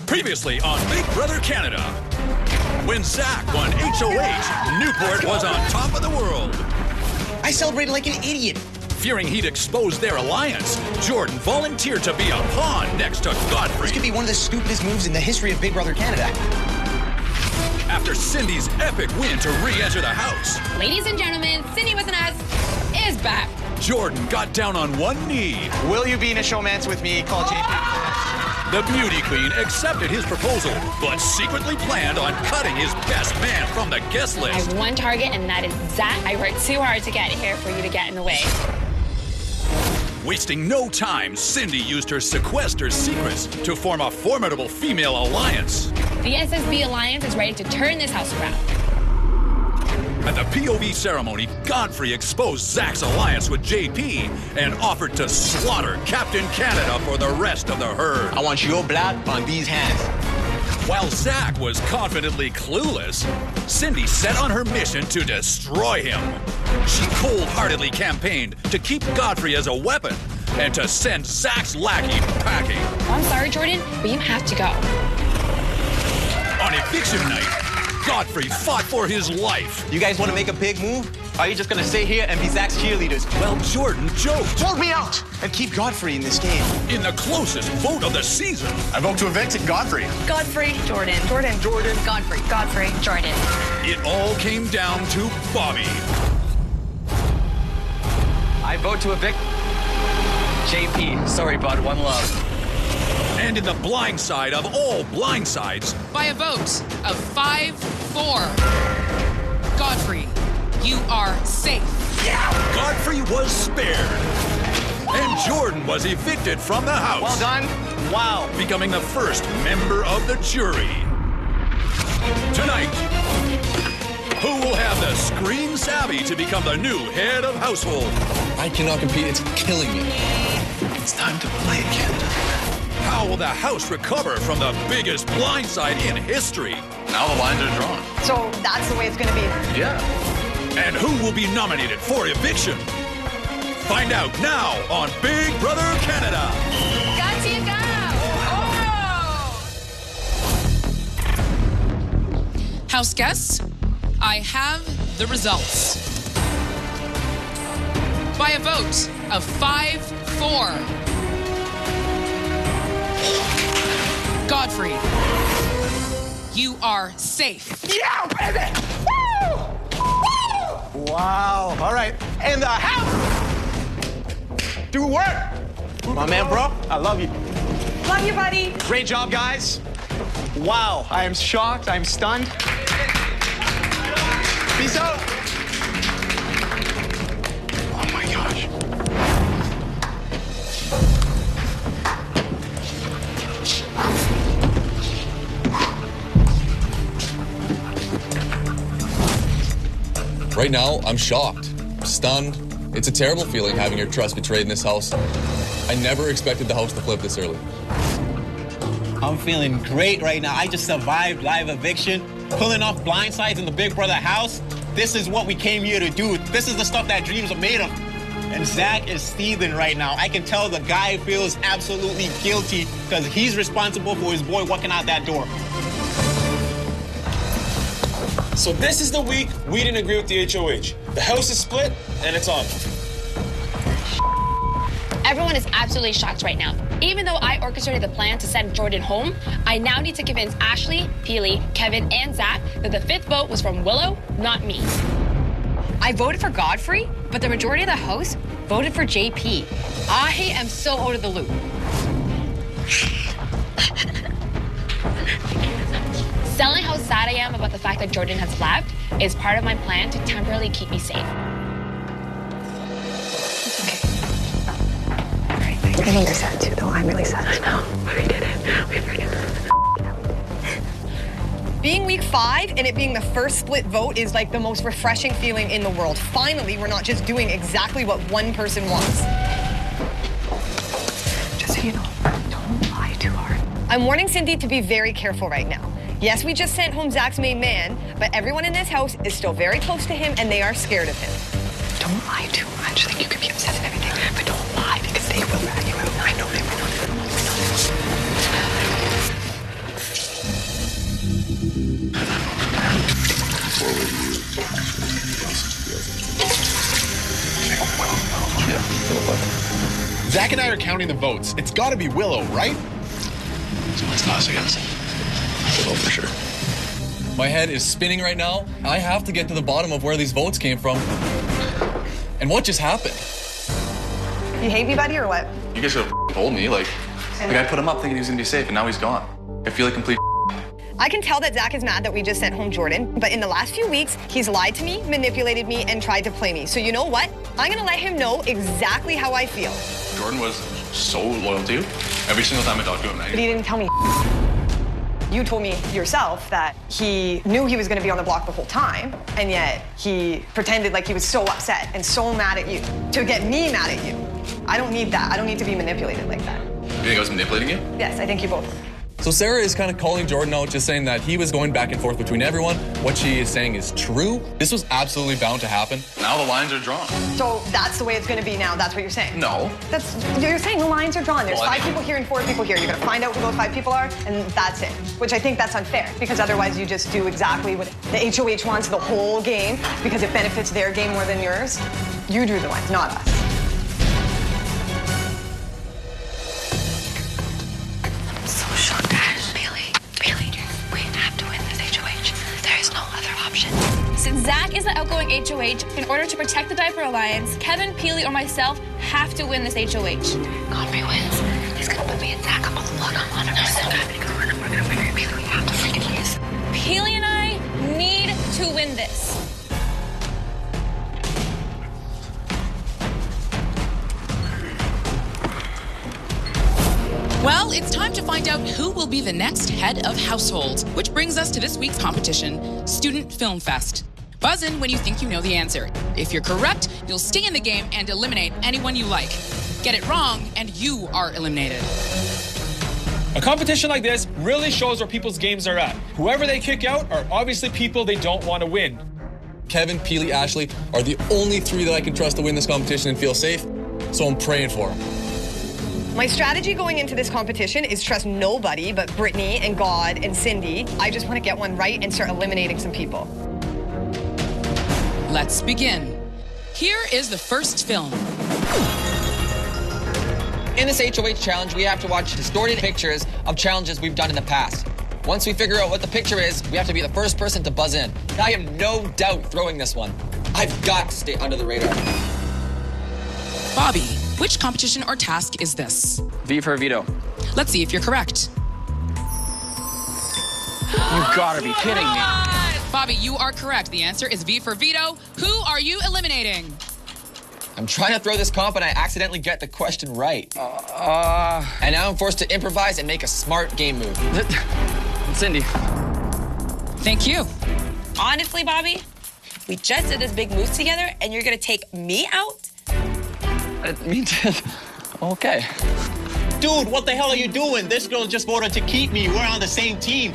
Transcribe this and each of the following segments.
Previously on Big Brother Canada. When Zach won HOH, Newport was on top of the world. I celebrated like an idiot. Fearing he'd expose their alliance, Jordan volunteered to be a pawn next to Godfrey. This could be one of the stupidest moves in the history of Big Brother Canada. After Cindy's epic win to re-enter the house, ladies and gentlemen, Cindy with an S is back. Jordan got down on one knee. Will you be in a showmance with me? Call JP. The beauty queen accepted his proposal, but secretly planned on cutting his best man from the guest I list. have one target, and that is Zach. I worked too hard to get here for you to get in the way. Wasting no time, Cindy used her sequester secrets to form a formidable female alliance. The SSB Alliance is ready to turn this house around. At the POV ceremony, Godfrey exposed Zach's alliance with JP and offered to slaughter Captain Canada for the rest of the herd. I want your blood on these hands. While Zach was confidently clueless, Cindy set on her mission to destroy him. She cold-heartedly campaigned to keep Godfrey as a weapon and to send Zach's lackey packing. I'm sorry, Jordan, but you have to go. On eviction night, Godfrey fought for his life. You guys want to make a big move? Or are you just going to stay here and be Zach's cheerleaders? While Jordan joked. Hold me out and keep Godfrey in this game. In the closest vote of the season, I vote to evict Godfrey. Godfrey. Jordan. Jordan. Jordan. Godfrey. Godfrey. Jordan. it all came down to Bobby. I vote to evict JP. Sorry, bud. One love. And in the blind side of all blind sides, By a vote of 5-4, Godfrey, you are safe. Godfrey was spared. And Jordan was evicted from the house. Well done. Wow. Becoming the first member of the jury. Tonight, who will have the screen savvy to become the new head of household? I cannot compete. It's killing me. It's time to play, Canada. How will the house recover from the biggest blindside in history? Now the lines are drawn. So that's the way it's going to be. Yeah. And who will be nominated for eviction? Find out now on Big Brother Canada. Got to go! House guests, I have the results. By a vote of 5-4, Godfrey, you are safe. Yeah, baby! Woo! Woo! Wow. All right. And the house. Do work. My man, bro. I love you. Love you, buddy. Great job, guys. Wow. I am shocked. I'm stunned. Peace out. Oh, my gosh. Right now, I'm shocked, stunned. It's a terrible feeling having your trust betrayed in this house. I never expected the house to flip this early. I'm feeling great right now. I just survived live eviction, pulling off blindsides in the Big Brother house. This is what we came here to do. This is the stuff that dreams are made of. And Zach is seething right now. I can tell the guy feels absolutely guilty because he's responsible for his boy walking out that door. So this is the week we didn't agree with the HOH. The house is split, and it's on. Everyone is absolutely shocked right now. Even though I orchestrated the plan to send Jordan home, I now need to convince Ashley, Peely, Kevin, and Zach that the fifth vote was from Willow, not me. I voted for Godfrey, but the majority of the house voted for JP. I am so out of the loop. Selling how sad I am about the fact that Jordan has left is part of my plan to temporarily keep me safe. I think you're sad too, though. I'm really sad. No, we did it. We figured it. Being week 5 and it being the first split vote is like the most refreshing feeling in the world. Finally, we're not just doing exactly what one person wants. Just so you know, don't lie too hard. I'm warning Cindy to be very careful right now. Yes, we just sent home Zach's main man, but everyone in this house is still very close to him and they are scared of him. Don't lie too much. Like, you can be upset and everything, but don't lie because they will rat you out. I know they will. Zach and I are counting the votes. It's got to be Willow, right? Someone's toss against Willow for sure. My head is spinning right now. I have to get to the bottom of where these votes came from. And what just happened? You hate me, buddy, or what? You guys should have told me. Like I put him up thinking he was gonna be safe, and now he's gone. I feel like complete. I can tell that Zach is mad that we just sent home Jordan, but in the last few weeks, he's lied to me, manipulated me, and tried to play me. So you know what? I'm gonna let him know exactly how I feel. Jordan was so loyal to you. Every single time I talked to him, But he didn't tell me. You told me yourself that he knew he was gonna be on the block the whole time, and yet he pretended like he was so upset and so mad at you to get me mad at you. I don't need that. I don't need to be manipulated like that. You think I was manipulating you? Yes, I think you both. So Sarah is kind of calling Jordan out, just saying that he was going back and forth between everyone. What she is saying is true. This was absolutely bound to happen. Now the lines are drawn. So that's the way it's gonna be now. That's what you're saying? No. You're saying the lines are drawn. There's 5 people here and 4 people here. You're gonna find out who those 5 people are, and that's it. Which I think that's unfair, because otherwise you just do exactly what the HOH wants the whole game, because it benefits their game more than yours. You drew the lines, not us. So shocked, Ash. Really, we have to win this HOH. There is no other option. Since Zach is the outgoing HOH, in order to protect the Diaper Alliance, Kevin, Peely, or myself have to win this HOH. Godfrey wins. He's gonna put me and Zach up on the block. I'm 100% we're gonna win it. Peely, we have to freaking lose. Peely and I need to win this. Well, it's time to find out who will be the next head of household, which brings us to this week's competition, Student Film Fest. Buzz in when you think you know the answer. If you're correct, you'll stay in the game and eliminate anyone you like. Get it wrong, and you are eliminated. A competition like this really shows where people's games are at. Whoever they kick out are obviously people they don't want to win. Kevin, Peely, Ashley are the only 3 that I can trust to win this competition and feel safe, so I'm praying for them. My strategy going into this competition is trust nobody but Brittany and God and Cindy. I just want to get one right and start eliminating some people. Let's begin. Here is the first film. In this HOH challenge, we have to watch distorted pictures of challenges we've done in the past. Once we figure out what the picture is, we have to be the first person to buzz in. I am no doubt throwing this one. I've got to stay under the radar. Bobby, which competition or task is this? V for veto. Let's see if you're correct. You gotta be kidding me. Bobby, you are correct. The answer is V for veto. Who are you eliminating? I'm trying to throw this comp and I accidentally get the question right. And now I'm forced to improvise and make a smart game move. Cindy. Thank you. Honestly, Bobby, we just did this big move together, and you're gonna take me out? Okay. Dude, what the hell are you doing? This girl just voted to keep me. We're on the same team.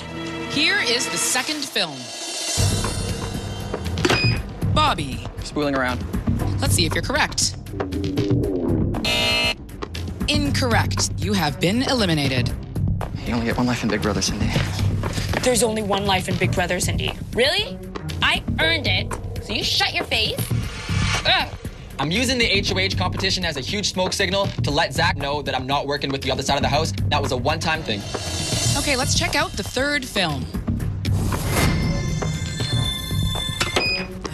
Here is the second film. Bobby. Spooling around. Let's see if you're correct. Incorrect. You have been eliminated. You only get 1 life in Big Brother, Cindy. There's only 1 life in Big Brother, Cindy. Really? I earned it, so you shut your face. Ugh. I'm using the HOH competition as a huge smoke signal to let Zach know that I'm not working with the other side of the house. That was a one-time thing. Okay, let's check out the third film.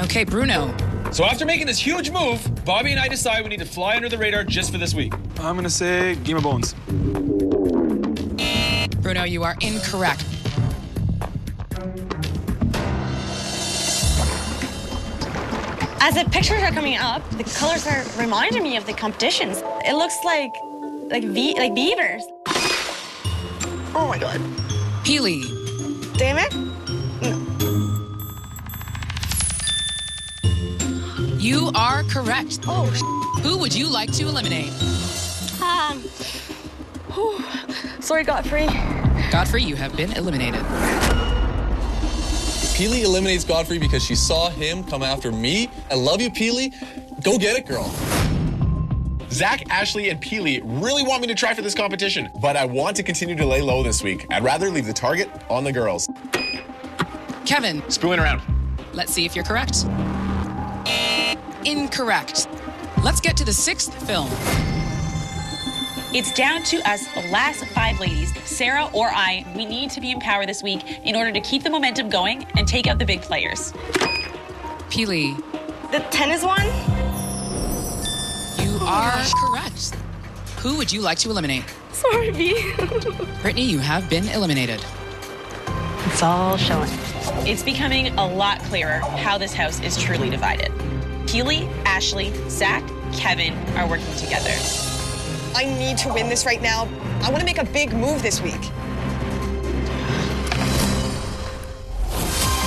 Okay, Bruno. So after making this huge move, Bobby and I decide we need to fly under the radar just for this week. I'm gonna say Game of Bones. Bruno, you are incorrect. As the pictures are coming up, the colors are reminding me of the competitions. It looks like beavers. Oh my God. Peely. Damn it. You are correct. Oh, Who would you like to eliminate? Sorry, Godfrey. Godfrey, you have been eliminated. Peely eliminates Godfrey because she saw him come after me. I love you, Peely. Go get it, girl. Zach, Ashley, and Peely really want me to try for this competition, but I want to continue to lay low this week. I'd rather leave the target on the girls. Kevin. Spooling around. Let's see if you're correct. Incorrect. Let's get to the sixth film. It's down to us, the last 5 ladies, Sarah or I. We need to be in power this week in order to keep the momentum going and take out the big players. Peely. The tennis one? You are correct. Who would you like to eliminate? Sorry, B. Brittany, you have been eliminated. It's all showing. It's becoming a lot clearer how this house is truly divided. Peely, Ashley, Zach, Kevin are working together. I need to win this right now. I want to make a big move this week.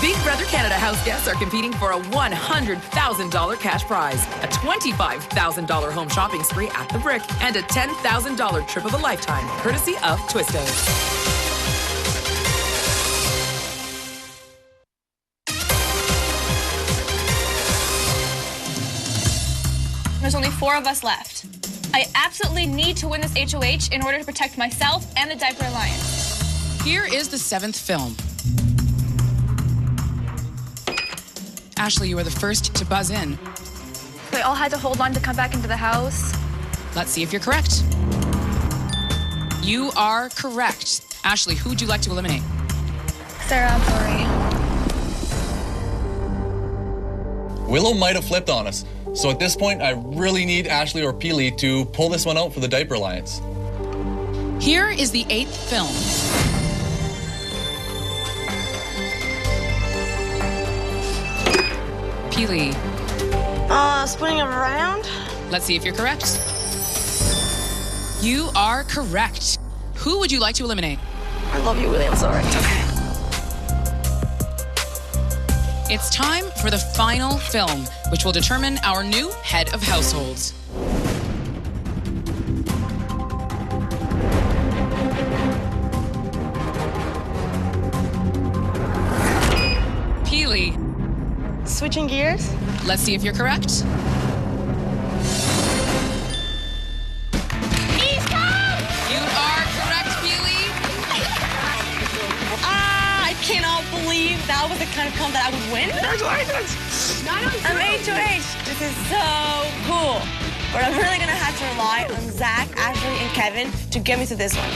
Big Brother Canada house guests are competing for a $100,000 cash prize, a $25,000 home shopping spree at the Brick, and a $10,000 trip of a lifetime, courtesy of Twistos. There's only 4 of us left. I absolutely need to win this HOH in order to protect myself and the Diaper Alliance. Here is the 7th film. Ashley, you were the first to buzz in. We all had to hold on to come back into the house. Let's see if you're correct. You are correct. Ashley, who would you like to eliminate? Sarah, I'm sorry. Willow might have flipped on us. So at this point, I really need Ashley or Peely to pull this one out for the Diaper Alliance. Here is the 8th film. Peely. Spinning it around? Let's see if you're correct. You are correct. Who would you like to eliminate? I love you, Willie. I'm sorry. Okay. It's time for the final film, which will determine our new head of households. Peely. Switching gears? Let's see if you're correct. He's gone! You are correct, Peely. I cannot believe that was the kind of comp that I would win. I'm HOH. This is so cool. But I'm really gonna have to rely on Zach, Ashley, and Kevin to get me to this one.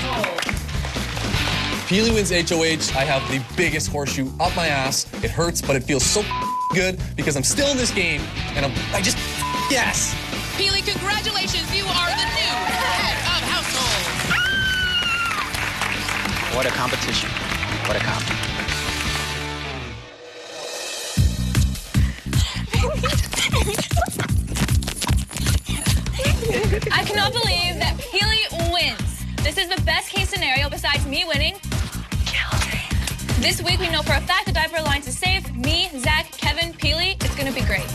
Peely wins HOH. I have the biggest horseshoe up my ass. It hurts, but it feels so good because I'm still in this game, and yes. Peely, congratulations. You are the new head of household. What a competition. What a comp. I cannot believe that Peely wins. This is the best case scenario besides me winning. This week we know for a fact the Diaper Alliance is safe. Me, Zach, Kevin, Peely, it's gonna be great.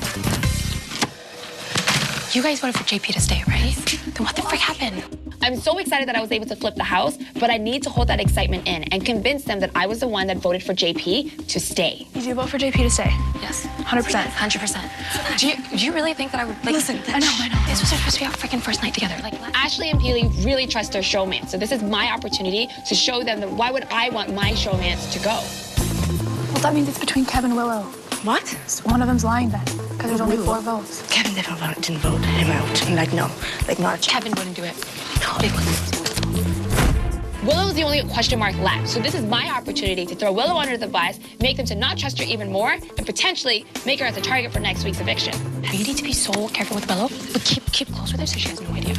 You guys voted for JP to stay, right? Then what the frick happened? I'm so excited that I was able to flip the house, but I need to hold that excitement in and convince them that I was the one that voted for JP to stay. Did you vote for JP to stay? Yes. 100%. 100%. Do you really think that I would, like... Listen, I know. This was supposed to be our freaking first night together. Like, Ashley and Peely really trust their showman, so this is my opportunity to show them that why would I want my showmans to go? Well, that means it's between Kevin and Willow. What? So one of them's lying then, because there's only 4 votes. Kevin didn't vote him out. Like, no. Like, not a chance. Kevin wouldn't do it. No, it wasn't. Willow's the only question mark left, so this is my opportunity to throw Willow under the bus, make them to not trust her even more, and potentially make her as a target for next week's eviction. You need to be so careful with Willow, but keep close with her so she has no idea.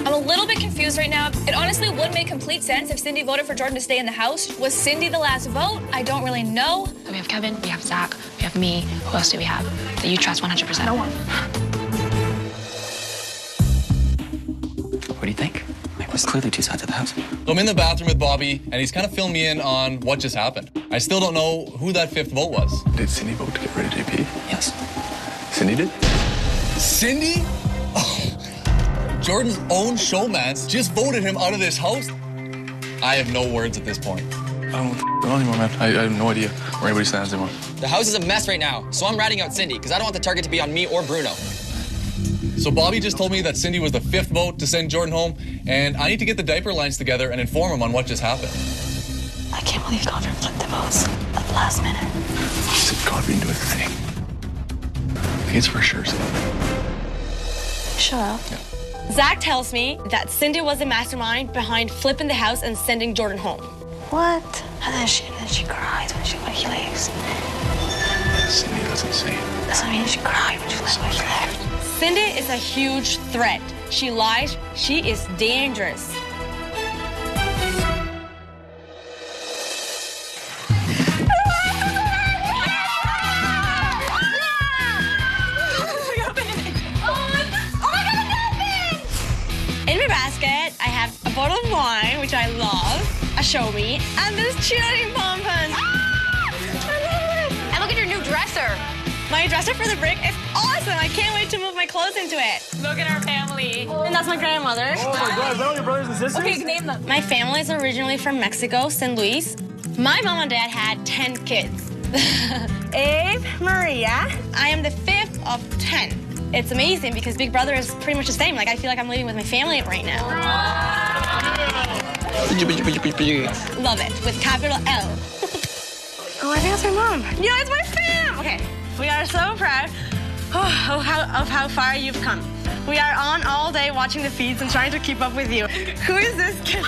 I'm a little bit confused right now. It honestly would make complete sense if Cindy voted for Jordan to stay in the house. Was Cindy the last vote? I don't really know. So we have Kevin, we have Zach, we have me. Who else do we have that you trust 100%? No one. What do you think? There's clearly 2 sides of the house. So I'm in the bathroom with Bobby, and he's kind of filling me in on what just happened. I still don't know who that 5th vote was. Did Cindy vote to get rid of JP? Yes. Cindy did? Cindy? Oh, Jordan's own showmans just voted him out of this house. I have no words at this point. I don't know anymore, man. I have no idea where anybody stands anymore. The house is a mess right now, so I'm ratting out Cindy because I don't want the target to be on me or Bruno. So Bobby just told me that Cindy was the 5th vote to send Jordan home, and I need to get the Diaper Alliance together and inform them on what just happened. I can't believe Godfrey flipped the votes at the last minute. She said Godfrey didn't do a thing. I think it's for sure, so. Shut up. Yeah. Zach tells me that Cindy was the mastermind behind flipping the house and sending Jordan home. What? And then she cries when he leaves. Cindy doesn't say it. That's what I mean. She cried when he left. Cindy is a huge threat. She lies. She is dangerous. In my basket, I have a bottle of wine, which I love, a show me, and this cheerleading pom-poms. And look at your new dresser. My dresser for the brick is awesome. I can't wait to move my clothes into it. Look at our family. And that's my grandmother. Oh my God, is that all your brothers and sisters? Okay, name them. My family is originally from Mexico, San Luis. My mom and dad had 10 kids. Abe, Maria. I am the 5th of 10. It's amazing because Big Brother is pretty much the same. Like, I feel like I'm living with my family right now. Love it, with capital L. Oh, I think that's my mom. Yeah, it's my fam. Okay, we are so proud of how far you've come. We are on all day watching the feeds and trying to keep up with you. Who is this kid?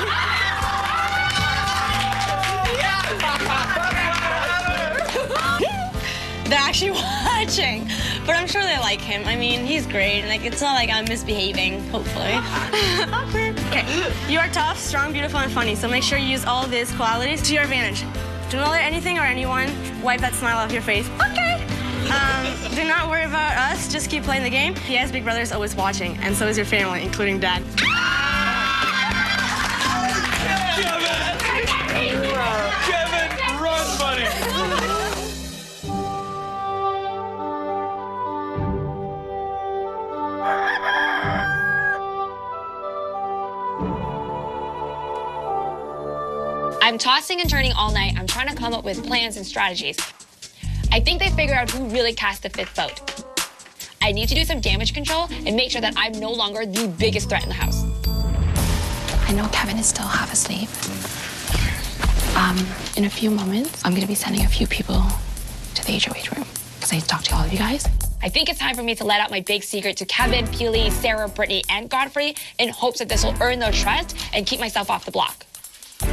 They're actually watching, but I'm sure they like him. I mean, he's great, and like it's not like I'm misbehaving, hopefully. Awkward. Okay, you are tough, strong, beautiful, and funny, so make sure you use all these qualities to your advantage. Do not let anything or anyone wipe that smile off your face. Okay. Do not worry about us, just keep playing the game. Yes, Big Brother is always watching, and so is your family, including Dad. Kevin, run, buddy. I'm tossing and turning all night. I'm trying to come up with plans and strategies. I think they figured out who really cast the 5th vote. I need to do some damage control and make sure that I'm no longer the biggest threat in the house. I know Kevin is still half asleep. In a few moments, I'm gonna be sending a few people to the HOH room because I need to talk to all of you guys. I think it's time for me to let out my big secret to Kevin, Peely, Sarah, Brittany, and Godfrey in hopes that this will earn their trust and keep myself off the block. Come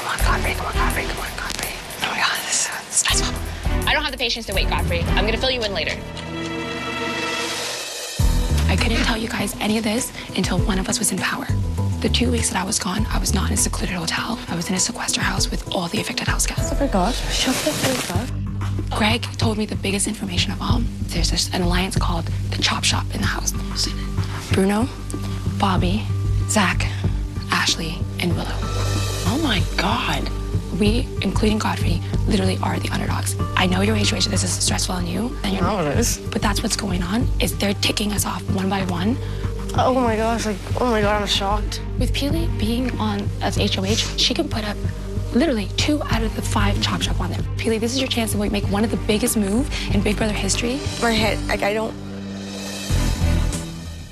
on, Godfrey, come on, Godfrey, come on, Godfrey. Oh my God, this is so stressful. I don't have the patience to wait, Godfrey. I'm gonna fill you in later. I couldn't tell you guys any of this until one of us was in power. The 2 weeks that I was gone, I was not in a secluded hotel. I was in a sequester house with all the evicted house guests. Oh my gosh, shut the face up. Greg told me the biggest information of all. There's an alliance called the Chop Shop in the house. Bruno, Bobby, Zach, Ashley, and Willow. Oh my God. We, including Godfrey, literally are the underdogs. I know your HOH, this is stressful on you. And you're, it is. But that's what's going on, is they're ticking us off one by one. Oh my gosh, oh my God, I'm shocked. With Peely being on as HOH, she can put up literally 2 out of the 5 Chop Shop on there. Peely, this is your chance to make one of the biggest moves in Big Brother history. My head, like I don't.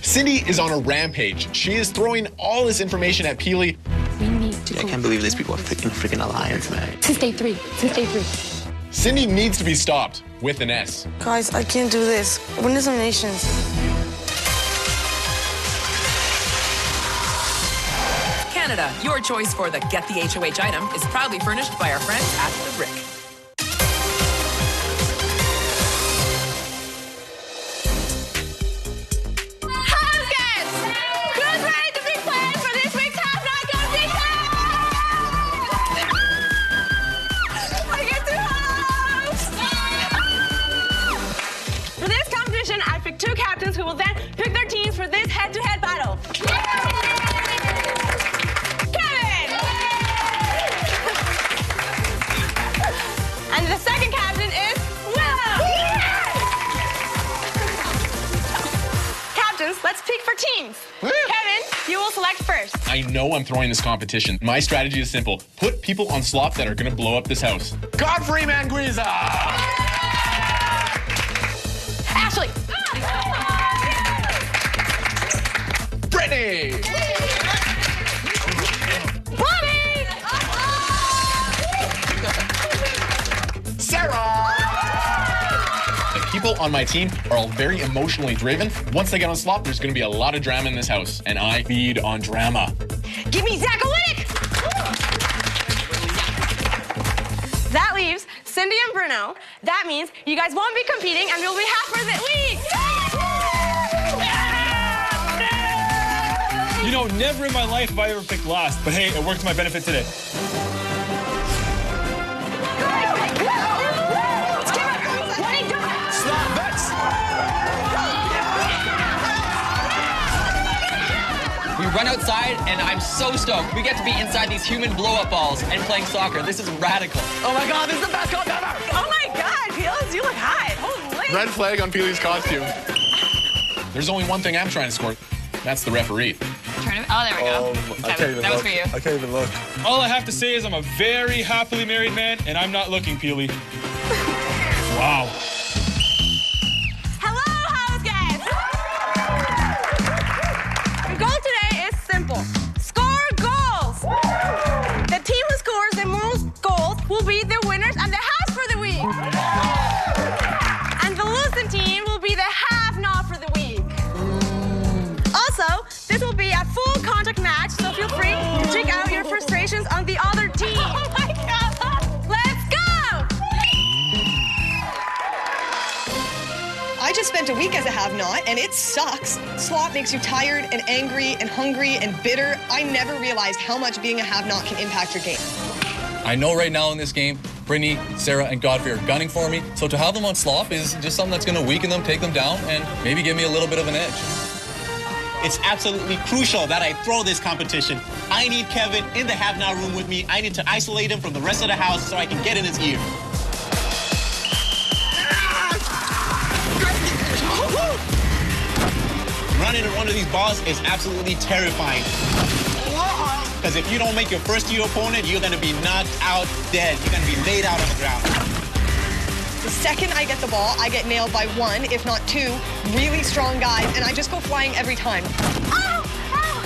Cindy is on a rampage. She is throwing all this information at Peely. We need to. I can't believe these people are freaking alliance, man. Since day 3. Cindy needs to be stopped with an S. Guys, I can't do this. When is our nations? Canada, your choice for the Get the HOH item is proudly furnished by our friends at The Brick. I picked 2 captains who will then pick their teams for this head-to-head battle. Kevin! And the second captain is Willow! Captains, let's pick for teams. Kevin, you will select first. I know I'm throwing this competition. My strategy is simple. Put people on slots that are gonna blow up this house. Godfrey Manguiza! Ashley! Brittany! Bobby! Sarah! The people people on my team are all very emotionally driven. Once they get on slop, there's going to be a lot of drama in this house, and I feed on drama. Give me Zach Olynyk! That leaves Cindy and Bruno. That means you guys won't be competing and you'll be half for the week. You know, never in my life have I ever picked last, but hey, it worked to my benefit today. We run outside, and I'm so stoked. We get to be inside these human blow-up balls and playing soccer. This is radical. Oh my God, this is the best goal ever! Oh my God, Peeles, you look hot. Holy. Red flag on Peely's costume. There's only one thing I'm trying to score. That's the referee. Oh, there we go. Kevin, that was for you. I can't even look. All I have to say is I'm a very happily married man, and I'm not looking, Peely. Wow. Hello, house guys. Your goal today is simple. Score goals. The team who scores the most goals will be the winners and the house for the week. And the losing team will be the have-not for the week. Also, this will be a full contact match, so feel free to take out your frustrations on the other team. Oh my God! Let's go! I just spent a week as a have-not, and it sucks. Slop makes you tired and angry and hungry and bitter. I never realized how much being a have-not can impact your game. I know right now in this game, Brittany, Sarah, and Godfrey are gunning for me, so to have them on slop is just something that's going to weaken them, take them down, and maybe give me a little bit of an edge. It's absolutely crucial that I throw this competition. I need Kevin in the have-not room with me. I need to isolate him from the rest of the house so I can get in his ear. Running into one of these balls is absolutely terrifying. Because if you don't make your first year opponent, you're going to be knocked out dead. You're going to be laid out on the ground. The second I get the ball, I get nailed by one, if not two, really strong guys, and I just go flying every time.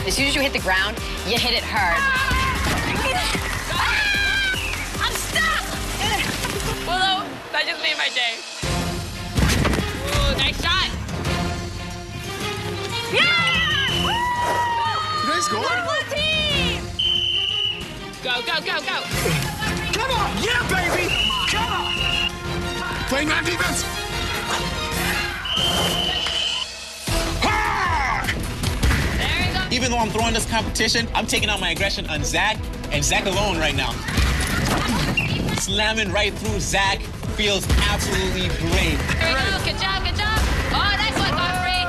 As soon as you hit the ground, you hit it hard. I'm stuck! Willow, that just made my day. Ooh, nice shot. Yeah! Nice goal. Blue team! Go, go, go, go. Come on! Yeah, baby! Come on! Playing man defense. There you go. Even though I'm throwing this competition, I'm taking out my aggression on Zach and Zach alone right now. Slamming right through Zach feels absolutely great. There you go. Good job, good job. Oh, nice one, Godfrey.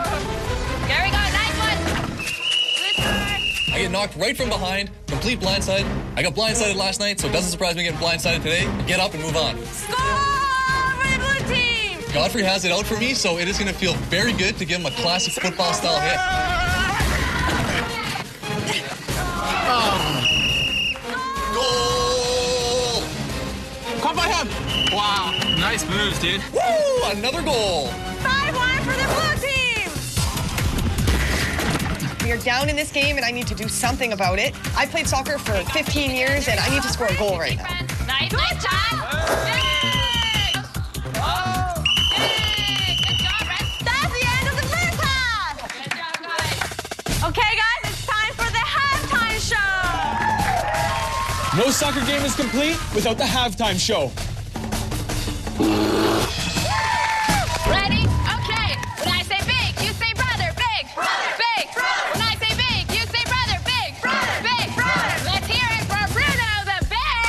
There we go. Nice one. Good start. I get knocked right from behind, complete blindside. I got blindsided last night, so it doesn't surprise me getting blindsided today. Get up and move on. Score for the blue team! Godfrey has it out for me, so it is going to feel very good to give him a classic football-style hit. Goal! Come by him! Wow, nice moves, dude. Woo! Another goal! 5-1 for the blue team! We are down in this game, and I need to do something about it. I played soccer for 15 years, and I need to score a goal right now. Nice, nice job. That's the end of the blue pass! Good job, guys. Okay, guys, it's time for the halftime show! No soccer game is complete without the halftime show. Ready? Okay. When I say big, you say brother. Big. Brother. Big. Brother. When I say big, you say brother. Big. Brother. Big. Brother. Let's hear it for Bruno the Bear.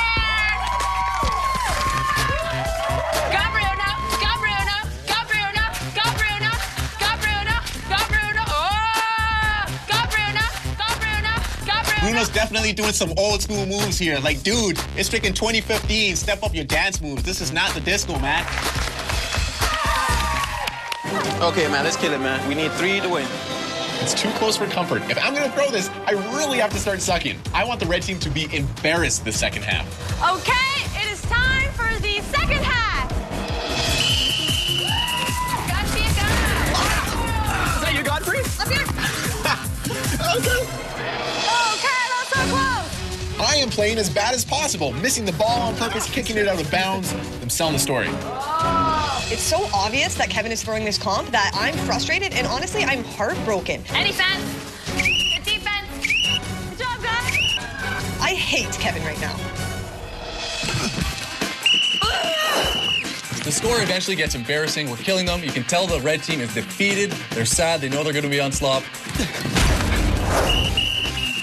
Go Bruno. Go Bruno. Go Bruno. Go Bruno. Go Bruno. Go Bruno. Oh! Go Bruno. Go Bruno. Go Bruno. Bruno's definitely doing some old school moves here. Like, dude, it's freaking 2015. Step up your dance moves. This is not the disco, man. Okay, man, let's kill it, man. We need 3 to win. It's too close for comfort. If I'm going to throw this, I really have to start sucking. I want the red team to be embarrassed this second half. Okay, it is time for the second half. Godfrey, go. Is that you, Godfrey? Up here. Okay. Okay, that's so close. I am playing as bad as possible, missing the ball on purpose, kicking it out of bounds. I'm selling the story. Oh. It's so obvious that Kevin is throwing this comp that I'm frustrated and honestly, I'm heartbroken. Any defense. Good defense. Good job, guys. I hate Kevin right now. The score eventually gets embarrassing. We're killing them. You can tell the red team is defeated. They're sad. They know they're going to be on slop.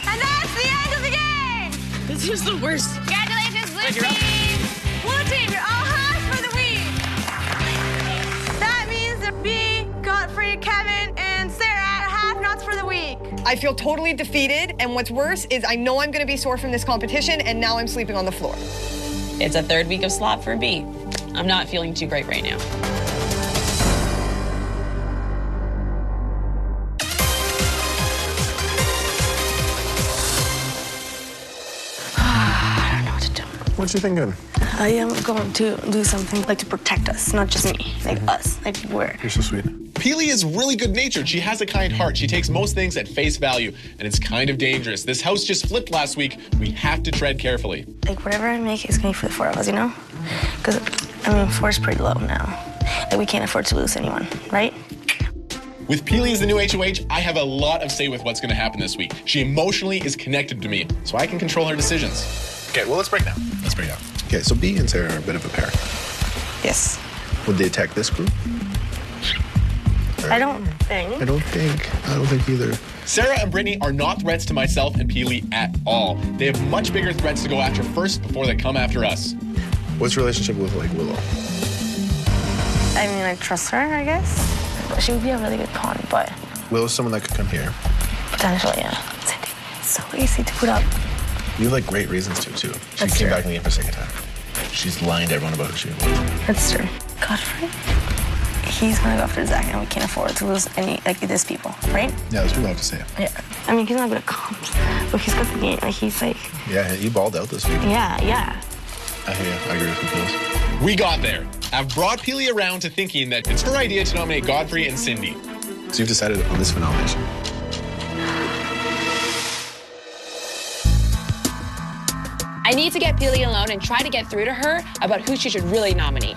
And that's the end of the game. This is the worst. Congratulations, blue team. Blue team, you're all half for the week. That means that B, Godfrey, Kevin, and Sarah are half knots for the week. I feel totally defeated, and what's worse is I know I'm going to be sore from this competition, and now I'm sleeping on the floor. It's a third week of slop for B. I'm not feeling too great right now. I don't know what to do. What you thinking? I am going to do something like to protect us, not just me, like us, like we're. You're so sweet. Peely is really good-natured. She has a kind heart. She takes most things at face value, and it's kind of dangerous. This house just flipped last week. We have to tread carefully. Like whatever I make is going to be for the four of us, you know? Because, I mean, four's pretty low now. Like we can't afford to lose anyone, right? With Peely as the new HOH, I have a lot of say with what's going to happen this week. She emotionally is connected to me, so I can control her decisions. Okay, well, let's break down. Let's break down. Okay, so B and Sarah are a bit of a pair. Yes. Would they attack this group? I don't think. I don't think either. Sarah and Brittany are not threats to myself and Peely at all. They have much bigger threats to go after first before they come after us. What's your relationship with, like, Willow? I mean, I trust her, I guess. She would be a really good pawn, but Willow's someone that could come here. potentially, yeah. Cindy, it's so easy to put up. You have, like, great reasons to, too. She That's came true. back in the game for a second time. She's lying to everyone about who she is. That's true. Godfrey, he's gonna go after Zach, and we can't afford to lose any, like, these people, right? Yeah, that's what we have to say. Yeah. I mean, he's not good at comps, but he's got the game. Like, he's like, Yeah, you balled out this week. yeah. I hear you. I agree with you, Peels. We got there. I've brought Peely around to thinking that it's her idea to nominate Godfrey and Cindy. So you've decided on this for nomination. I need to get Peely alone and try to get through to her about who she should really nominate.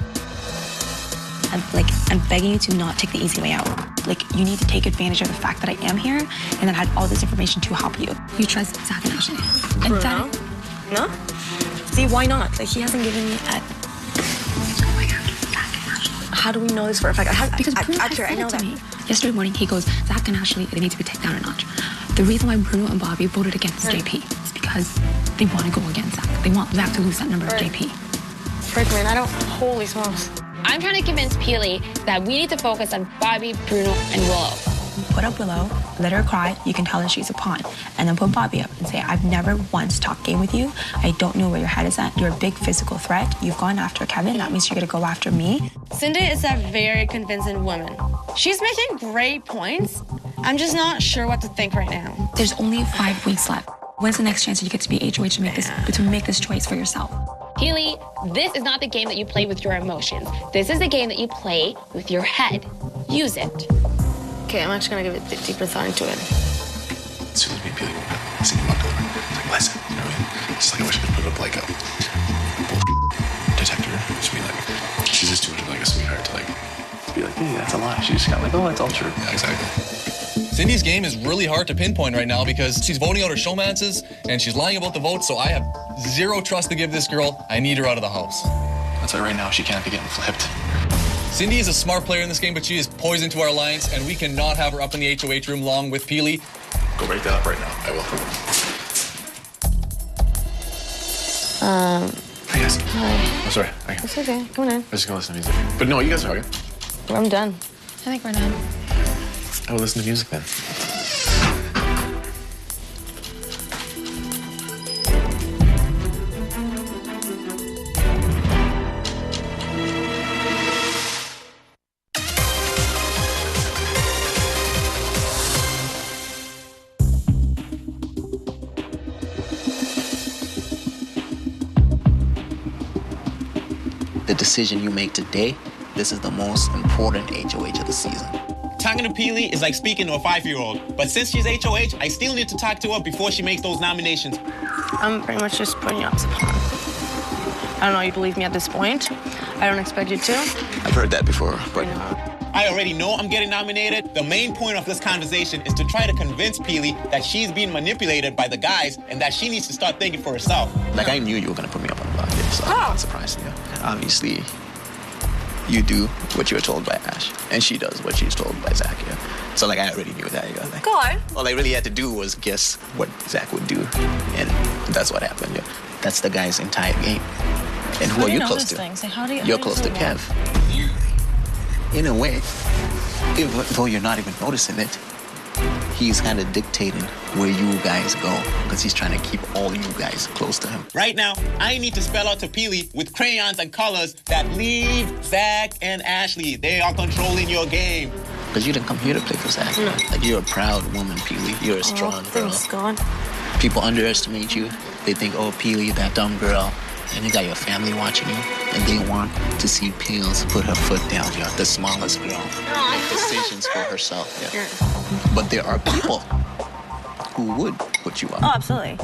I'm begging you to not take the easy way out. Like, you need to take advantage of the fact that I am here and that I had all this information to help you. You trust Zach and Ashley. And Zach, no? See, why not? Like, he hasn't given me a... How do we know this for a fact? Because Bruno actually, I know that. Yesterday morning, he goes, Zach and Ashley, they need to be taken down a notch. The reason why Bruno and Bobby voted against JP is because they want to go against Zach. They want Zach to lose that number of JP. Frick, man, I don't... Holy smokes. I'm trying to convince Peely that we need to focus on Bobby, Bruno, and Willow. Put up Willow, let her cry, you can tell her she's a pawn. And then put Bobby up and say, I've never once talked game with you. I don't know where your head is at. You're a big physical threat. You've gone after Kevin. That means you're gonna go after me. Cindy is a very convincing woman. She's making great points. I'm just not sure what to think right now. There's only 5 weeks left. When's the next chance you get to be HOH to make this choice for yourself? Peely, this is not the game that you play with your emotions. This is the game that you play with your head. Use it. Okay, I'm actually gonna give it deeper thought into it. As soon as me and Peely went up, Cindy walked over. It's like, listen, you know what I mean? Just like I wish I could put up like a detector. Just be like, she's just too much of like a sweetheart to like be like, hey, that's a lie. She just got like, oh, it's all true. Yeah, exactly. Cindy's game is really hard to pinpoint right now because she's voting out her showmances and she's lying about the vote, so I have zero trust to give this girl. I need her out of the house. That's why right now she can't be getting flipped. Cindy is a smart player in this game, but she is poison to our alliance, and we cannot have her up in the HOH room long with Peely. Go break that up right now. I will. Hey guys. Hi. I'm sorry. It's okay. Come on in. I was just gonna listen to music. But no, you guys are okay. I'm done. I think we're done. I will listen to music then. The decision you make today, this is the most important HOH of the season. Talking to Peely is like speaking to a 5-year-old. But since she's HOH, I still need to talk to her before she makes those nominations. I'm pretty much just putting you up as a pawn. I don't know you believe me at this point. I don't expect you to. I've heard that before, but I already know I'm getting nominated. The main point of this conversation is to try to convince Peely that she's being manipulated by the guys and that she needs to start thinking for herself. like I knew you were gonna put me up on the block, so I'm not surprised. Yeah. Obviously, you do what you were told by Ash, and she does what she's told by Zach. Yeah. So like I already knew that. Yeah. Like, God. All I really had to do was guess what Zach would do, and that's what happened. Yeah. That's the guy's entire game. And who are you close to? You're close to Kev. In a way, though you're not even noticing it, he's kind of dictating where you guys go because he's trying to keep all you guys close to him. Right now, I need to spell out to Peely with crayons and colors that leave Zach and Ashley. They are controlling your game. Because you didn't come here to play for Zach. No. Like, you're a proud woman, Peely. You're a strong girl. Thanks, God. People underestimate you. They think, oh, Peely, that dumb girl. And you got your family watching you, and they want to see Peels put her foot down. You're the smallest girl. Make decisions for herself. Yeah. But there are people who would put you up. Oh, absolutely.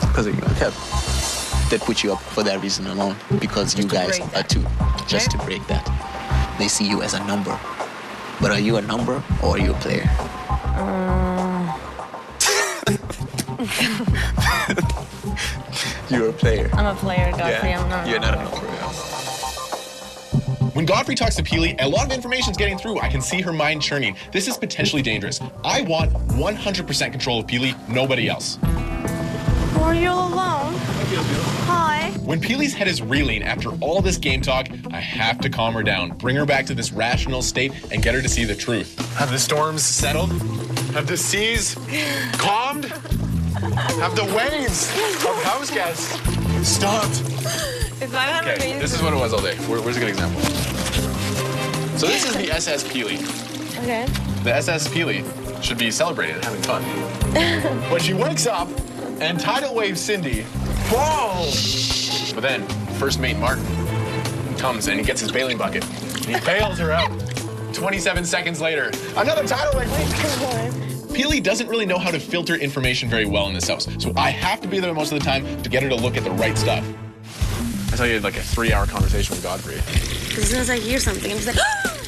Because of you and Kev. They put you up for that reason alone. Because you guys are two. Just to break that. They see you as a number. But are you a number or are you a player? You're a player. I'm a player, Godfrey. Yeah. I'm not. You're not a number. When Godfrey talks to Peely, a lot of information's getting through. I can see her mind churning. This is potentially dangerous. I want 100% control of Peely, nobody else. Are you alone? Hi. When Peely's head is reeling after all this game talk, I have to calm her down, bring her back to this rational state, and get her to see the truth. Have the storms settled? Have the seas calmed? Have the waves of house guests stopped? If I have Okay, this is what it was all day. Where's a good example? So this is the SS Peely. Okay. The SS Peely should be celebrated and having fun. But she wakes up and tidal waves Cindy. Whoa! But then, first mate Martin comes and he gets his bailing bucket. And he bails her out. 27 seconds later, another tidal wave. Peely doesn't really know how to filter information very well in this house, so I have to be there most of the time to get her to look at the right stuff. I saw you had like a 3-hour conversation with Godfrey. As soon as I hear something, I'm just like,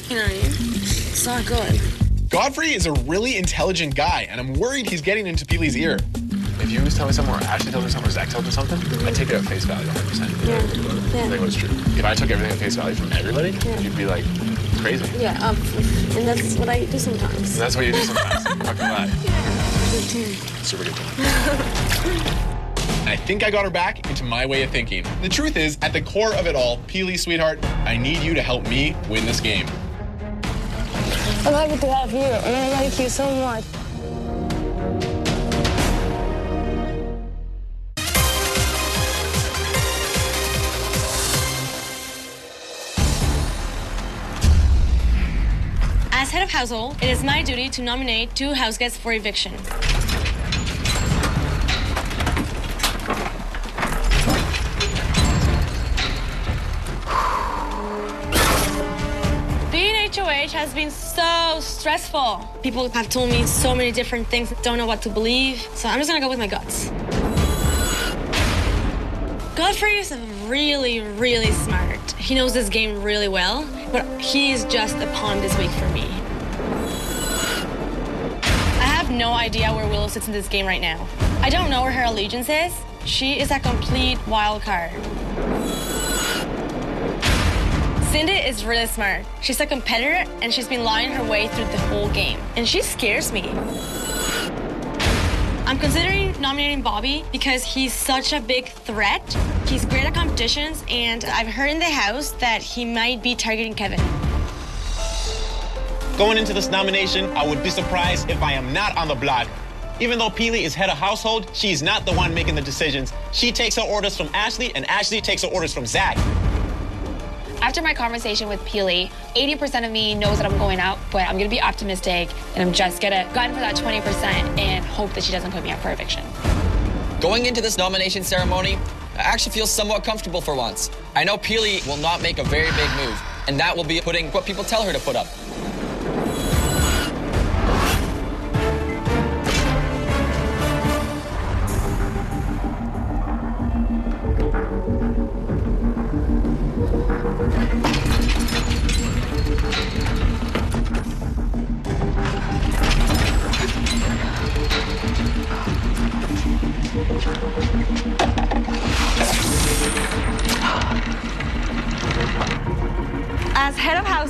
you know what I mean? It's not good. Godfrey is a really intelligent guy, and I'm worried he's getting into Peely's ear. If you was telling me something, or Ashley told me something, or Zach told me something, I'd take it at face value 100%. Yeah. I think it was true. If I took everything at face value from everybody, you'd be like crazy. Yeah, and that's what I do sometimes. And that's what you do sometimes. How come that? Good team. Super good team. I think I got her back into my way of thinking. The truth is, at the core of it all, Peely, sweetheart, I need you to help me win this game. I'm happy to have you, and I like you so much. As head of household, it is my duty to nominate 2 house guests for eviction. Being HOH has been so stressful. People have told me so many different things, don't know what to believe, so I'm just gonna go with my guts. Godfrey is really, really smart. He knows this game really well, but he is just a pawn this week for me. I have no idea where Willow sits in this game right now. I don't know where her allegiance is. She is a complete wild card. Cindy is really smart. She's a competitor, and she's been lying her way through the whole game. And she scares me. I'm considering nominating Bobby because he's such a big threat. He's great at competitions, and I've heard in the house that he might be targeting Kevin. Going into this nomination, I would be surprised if I am not on the block. Even though Peely is head of household, she's not the one making the decisions. She takes her orders from Ashley, and Ashley takes her orders from Zach. After my conversation with Peely, 80% of me knows that I'm going out, but I'm gonna be optimistic and I'm just gonna go in for that 20% and hope that she doesn't put me up for eviction. Going into this nomination ceremony, I actually feel somewhat comfortable for once. I know Peely will not make a very big move, and that will be putting what people tell her to put up.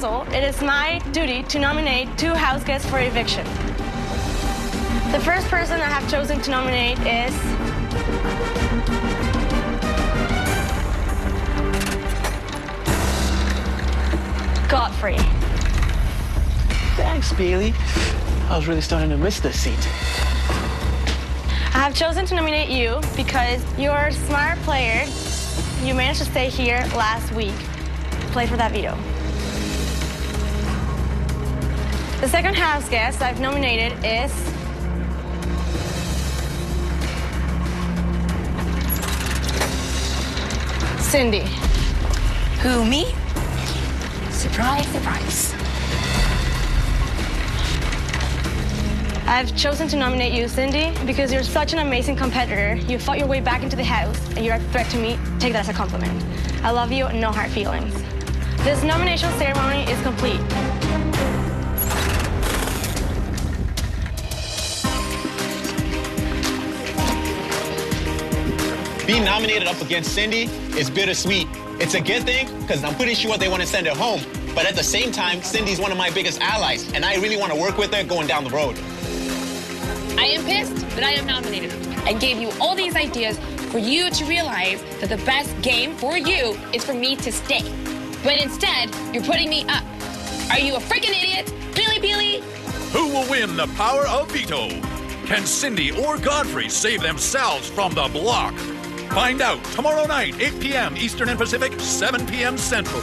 household, it is my duty to nominate 2 house guests for eviction. The first person I have chosen to nominate is Godfrey. Thanks, Bailey. I was really starting to miss this seat. I have chosen to nominate you because you're a smart player. You managed to stay here last week. Play for that veto. The second house guest I've nominated is Cindy. Who, me? Surprise, surprise. I've chosen to nominate you, Cindy, because you're such an amazing competitor. You fought your way back into the house, and you're a threat to me. Take that as a compliment. I love you, no hard feelings. This nomination ceremony is complete. Being nominated up against Cindy is bittersweet. It's a good thing, because I'm pretty sure they want to send her home. But at the same time, Cindy's one of my biggest allies, and I really want to work with her going down the road. I am pissed that I am nominated and gave you all these ideas for you to realize that the best game for you is for me to stay. But instead, you're putting me up. Are you a freaking idiot? Peely? Who will win the power of veto? Can Cindy or Godfrey save themselves from the block? Find out tomorrow night, 8 p.m. Eastern and Pacific, 7 p.m. Central.